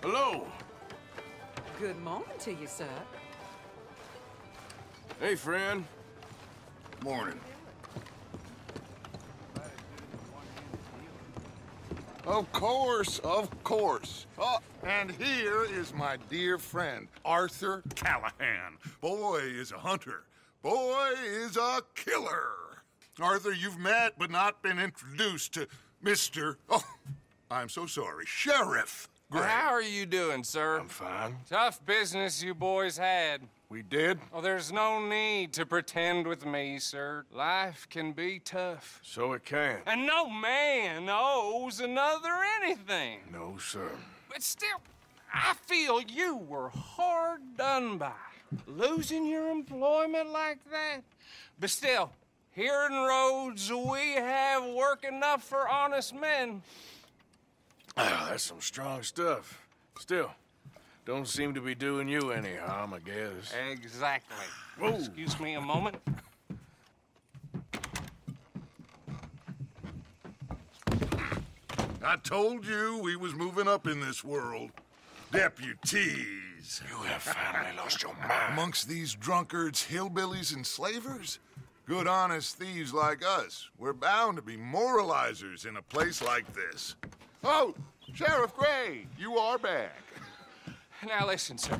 Hello. Good morning to you, sir. Hey, friend. Morning. Of course, of course. Oh, and here is my dear friend, Arthur Callahan. Boy is a hunter. Boy is a killer. Arthur, you've met but not been introduced to Mr. Oh, I'm so sorry, Sheriff Gray. How are you doing, sir? I'm fine. Tough business you boys had. We did? Oh, there's no need to pretend with me, sir. Life can be tough. So it can. And no man owes another anything. No, sir. But still, I feel you were hard done by. Losing your employment like that. But still, here in Rhodes, we have work enough for honest men. Ah, that's some strong stuff. Still, don't seem to be doing you any harm, I guess. Exactly. Whoa. Excuse me a moment. I told you we was moving up in this world. Deputies. You have finally lost your mind. Amongst these drunkards, hillbillies, and slavers? Good, honest thieves like us. We're bound to be moralizers in a place like this. Oh, Sheriff Gray, you are back. Now listen, sir.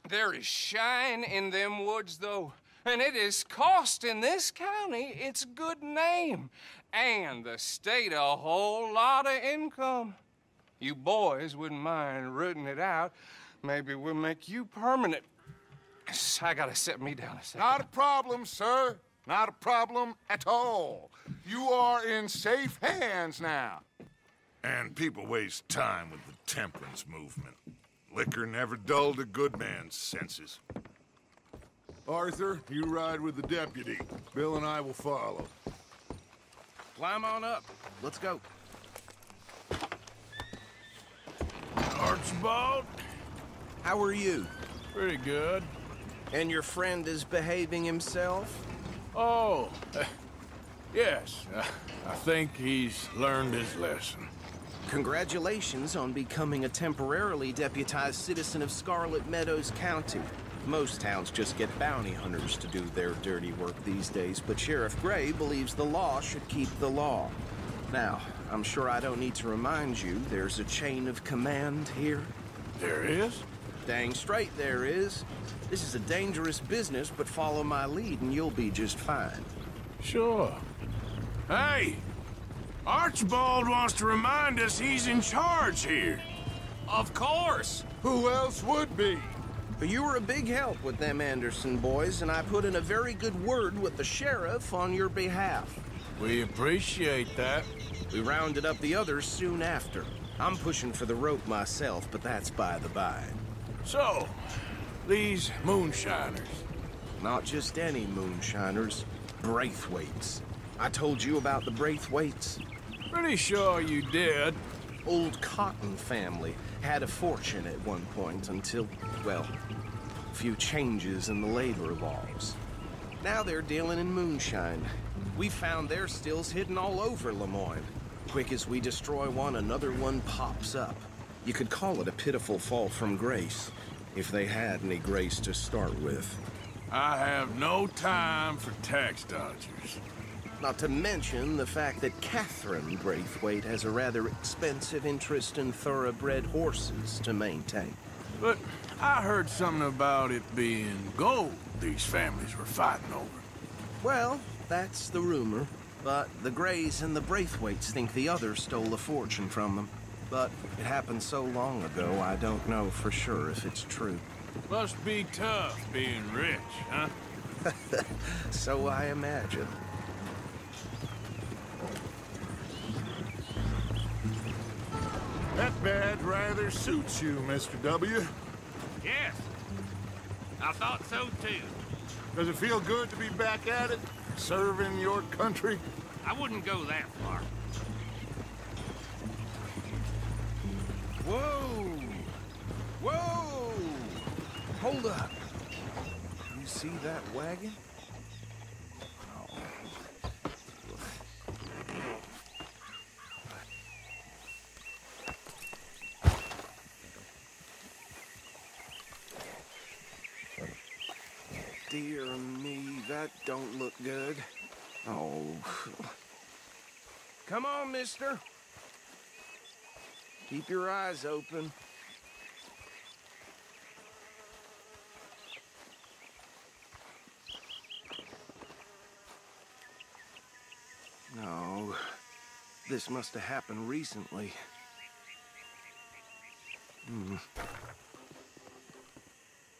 There is shine in them woods, though, and it is costing this county its good name and the state a whole lot of income. You boys wouldn't mind rooting it out. Maybe we'll make you permanent. I gotta set me down a second. Not a problem, sir. Not a problem at all. You are in safe hands now. And people waste time with the temperance movement. Liquor never dulled a good man's senses. Arthur, you ride with the deputy. Bill and I will follow. Climb on up. Let's go. Archibald? How are you? Pretty good. And your friend is behaving himself? Oh, yes. I think he's learned his lesson. Congratulations on becoming a temporarily deputized citizen of Scarlet Meadows County. Most towns just get bounty hunters to do their dirty work these days, but Sheriff Gray believes the law should keep the law. Now, I'm sure I don't need to remind you there's a chain of command here. There is? Dang straight there is. This is a dangerous business, but follow my lead and you'll be just fine. Sure. Hey! Archibald wants to remind us he's in charge here. Of course. Who else would be? You were a big help with them Anderson boys, and I put in a very good word with the sheriff on your behalf. We appreciate that. We rounded up the others soon after. I'm pushing for the rope myself, but that's by the by. So, these moonshiners. Not just any moonshiners, Braithwaites. I told you about the Braithwaites. Pretty sure you did. Old Cotton family had a fortune at one point until, well, a few changes in the labor laws. Now they're dealing in moonshine. We found their stills hidden all over Lemoyne. Quick as we destroy one, another one pops up. You could call it a pitiful fall from grace, if they had any grace to start with. I have no time for tax dodgers. Not to mention the fact that Catherine Braithwaite has a rather expensive interest in thoroughbred horses to maintain. But I heard something about it being gold these families were fighting over. Well, that's the rumor. But the Grays and the Braithwaites think the others stole a fortune from them. But it happened so long ago, I don't know for sure if it's true. Must be tough being rich, huh? So I imagine. That badge rather suits you, Mr. W. Yes, I thought so too. Does it feel good to be back at it? Serving your country? I wouldn't go that far. Whoa! Whoa! Hold up. You see that wagon? dear me, that don't look good. Oh. Come on, mister. Keep your eyes open. No. This must have happened recently.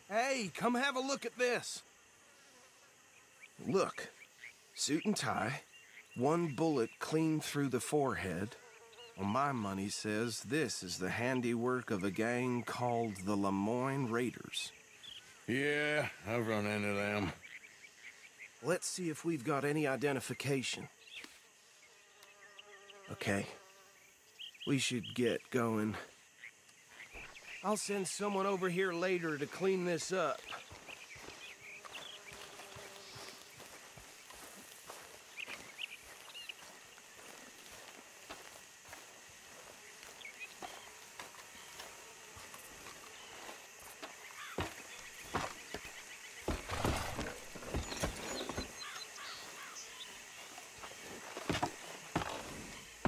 Hey, come have a look at this. Look. Suit and tie. One bullet clean through the forehead. Well, my money says this is the handiwork of a gang called the Lemoyne Raiders. Yeah, I've run into them. Let's see if we've got any identification. Okay. We should get going. I'll send someone over here later to clean this up.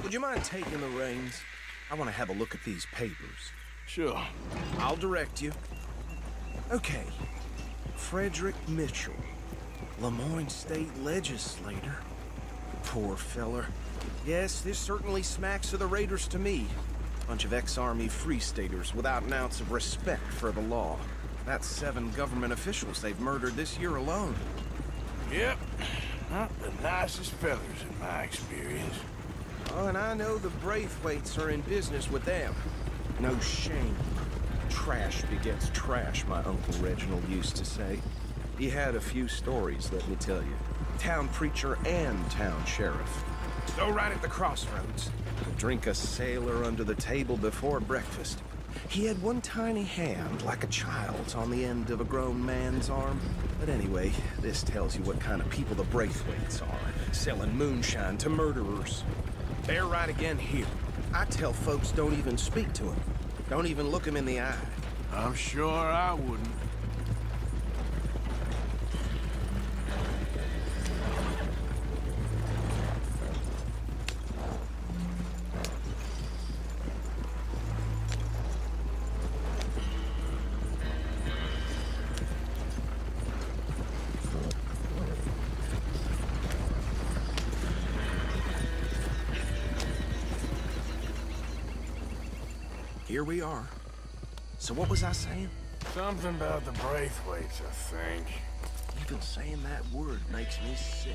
Would you mind taking the reins? I want to have a look at these papers. Sure. I'll direct you. Okay. Frederick Mitchell, Lemoyne State Legislator. Poor feller. Yes, this certainly smacks of the Raiders to me. Bunch of ex-Army Free Staters without an ounce of respect for the law. That's 7 government officials they've murdered this year alone. Yep. Not the nicest fellas in my experience. Oh, and I know the Braithwaites are in business with them. No shame. Trash begets trash, my Uncle Reginald used to say. He had a few stories, let me tell you. Town preacher and town sheriff. So right at the crossroads. Drink a sailor under the table before breakfast. He had one tiny hand, like a child's, on the end of a grown man's arm. But anyway, this tells you what kind of people the Braithwaites are. Selling moonshine to murderers. They're right again here. I tell folks don't even speak to him. Don't even look him in the eye. I'm sure I wouldn't. Here we are. So what was I saying? Something about the Braithwaites, I think. Even saying that word makes me sick.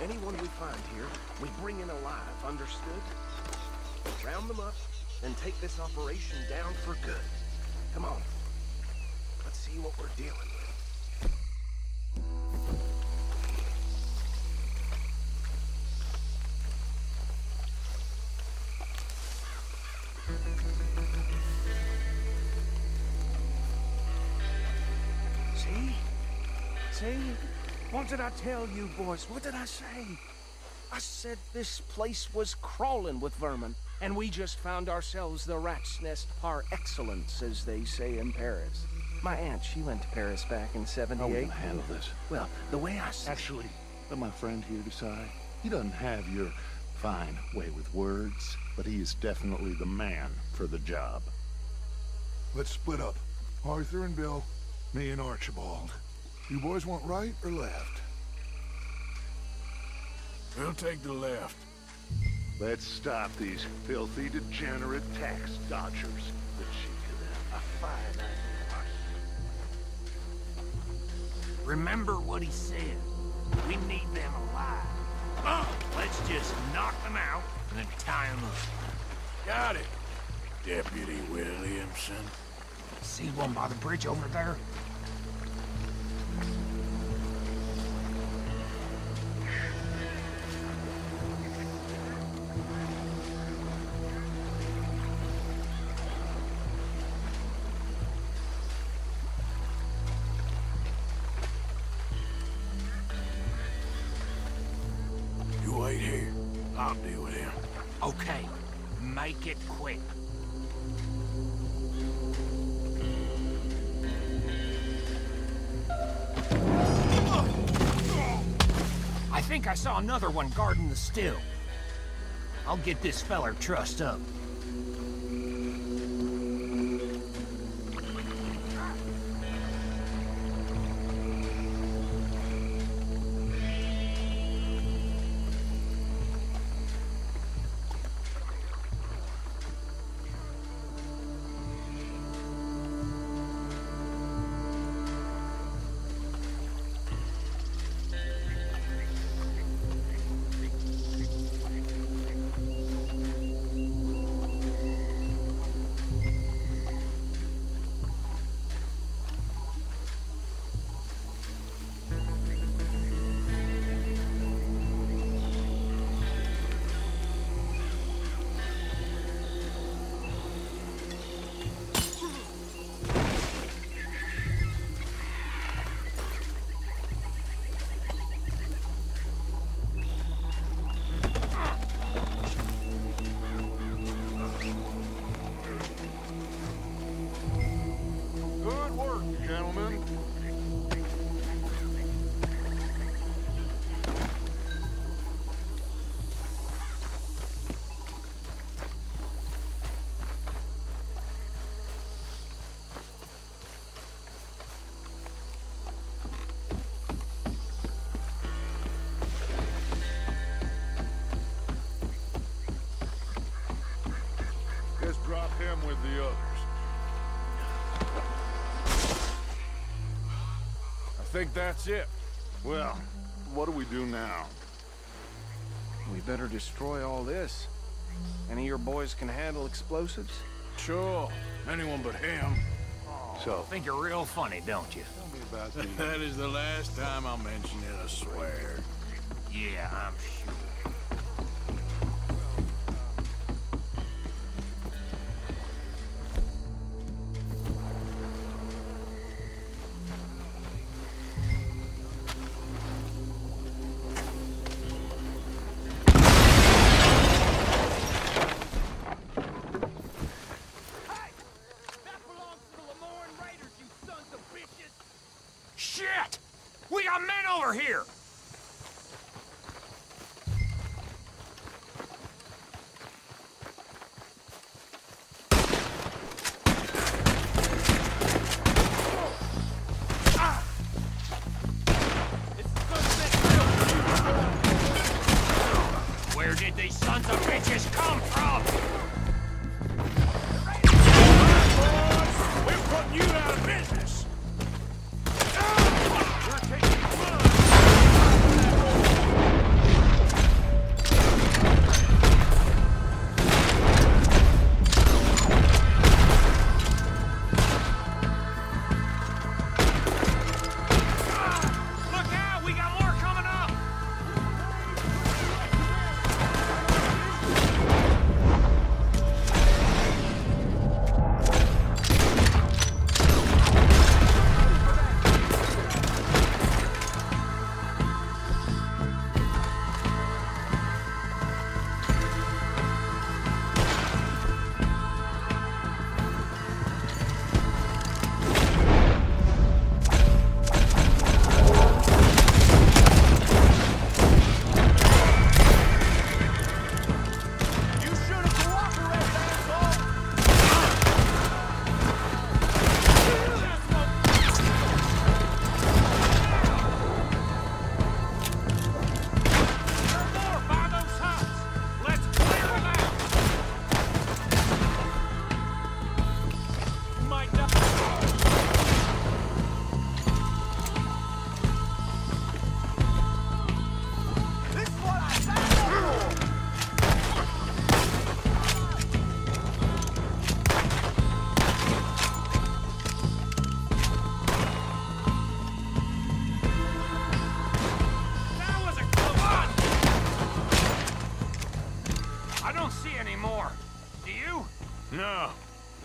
Anyone we find here, we bring in alive, understood? Round them up, and take this operation down for good. Come on. Let's see what we're dealing with. See? What did I tell you, boys? What did I say? I said this place was crawling with vermin, and we just found ourselves the rat's nest par excellence, as they say in Paris. My aunt, she went to Paris back in '78. How are we gonna handle this? Well, the way I see Actually, let my friend here decide. He doesn't have your fine way with words, but he is definitely the man for the job. Let's split up. Arthur and Bill, me and Archibald. You boys want right or left? We'll take the left. Let's stop these filthy, degenerate tax dodgers. The cheek of them. A fine Remember what he said. We need them alive. Let's just knock them out and then tie them up. Got it, Deputy Williamson. See one by the bridge over there? You wait here. I'll deal with him. Okay, make it quick. think I saw another one guarding the still. I'll get this feller trussed up. Good work, gentlemen. Just drop him with the others. I think that's it. Well, what do we do now? We better destroy all this. Any of your boys can handle explosives? Sure. Anyone but him. So, Think you're real funny, don't you? tell me about the... That is the last time I'll mention it, I swear. Yeah, I'm sure. Shit! We got men over here! Where did these sons of bitches come from? We're putting you out of business. Look out! We got more coming up! No,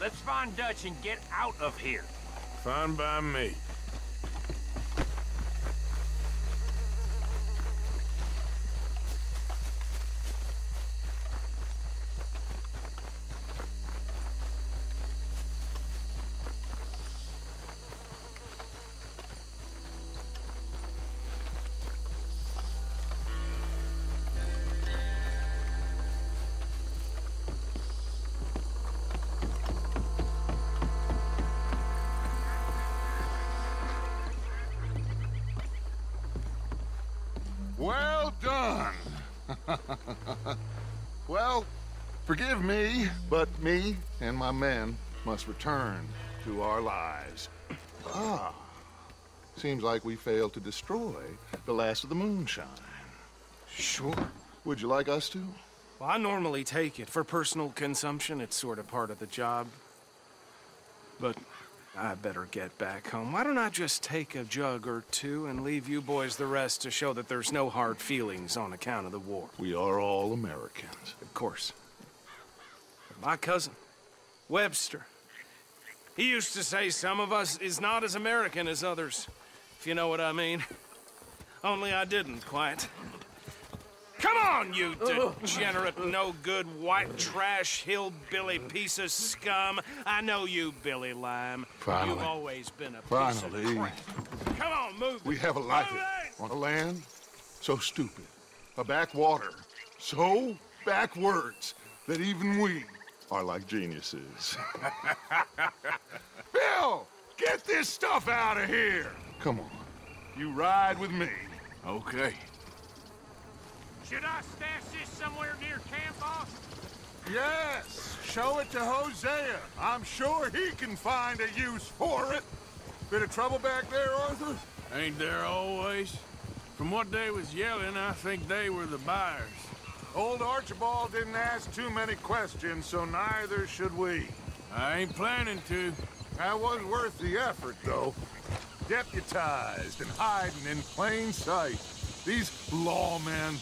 Let's find Dutch and get out of here. fine by me. Well done. Well, forgive me, but me and my men must return to our lives. Ah, seems like we failed to destroy the last of the moonshine. Sure. Would you like us to? Well, I normally take it. For personal consumption, it's sort of part of the job. But I better get back home. Why don't I just take a jug or two and leave you boys the rest to show that there's no hard feelings on account of the war? We are all Americans. Of course. My cousin, Webster, he used to say some of us is not as American as others, if you know what I mean. Only I didn't quite. Come on, you degenerate, no-good, white trash, hillbilly piece of scum. I know you, Billy Lime. Finally. You've always been a piece Finally. of crap. Come on, move. We have a life on a land so stupid, a backwater so backwards that even we are like geniuses. Bill, get this stuff out of here. Come on, you ride with me. Okay. Should I stash this somewhere near camp, boss? Yes, show it to Hosea. I'm sure he can find a use for it. Bit of trouble back there, Arthur? Ain't there always? From what they was yelling, I think they were the buyers. Old Archibald didn't ask too many questions, so neither should we. I ain't planning to. That was worth the effort, though. Deputized and hiding in plain sight. These lawmen,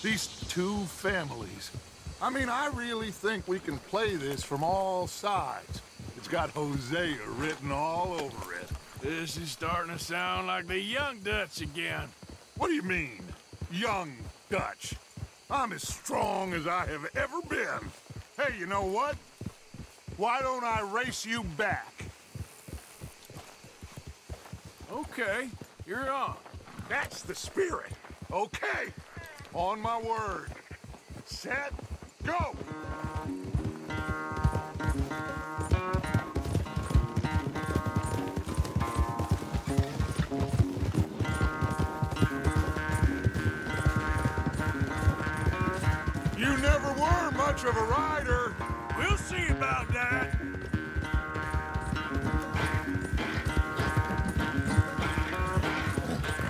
these two families. I mean, I really think we can play this from all sides. It's got Hosea written all over it. This is starting to sound like the Young Dutch again. What do you mean, young Dutch? I'm as strong as I have ever been. Hey, you know what? Why don't I race you back? Okay, you're on. That's the spirit. Okay, on my word. Set, go! You never were much of a rider. We'll see about that.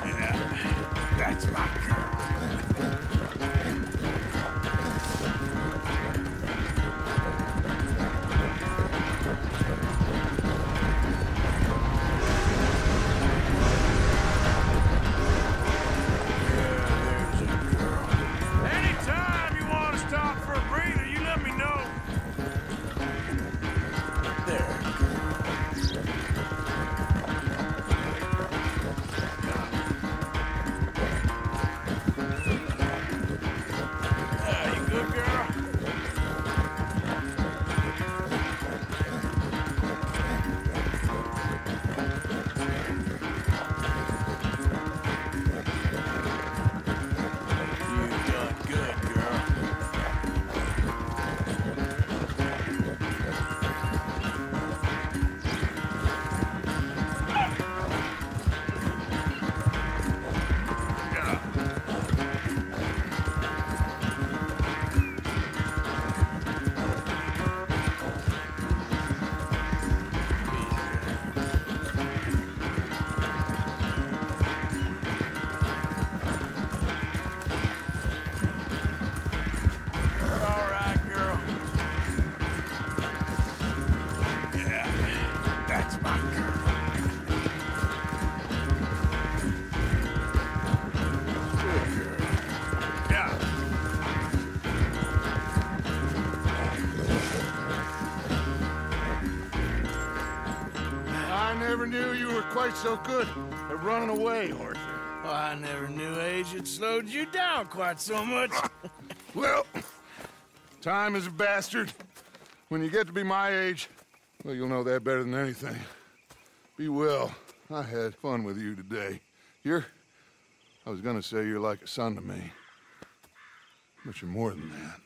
Yeah, that's my girl. Anytime you want to stop for a breather, you let me know. There. You good, girl? You done good, girl. All right, girl. Yeah, that's my girl. Good girl. Yeah. I never knew you were quite so good at running away, Arthur. Well, I never knew age had slowed you down quite so much. Well, time is a bastard. When you get to be my age, well, you'll know that better than anything. Be well. I had fun with you today. I was gonna say you're like a son to me. But you're more than that.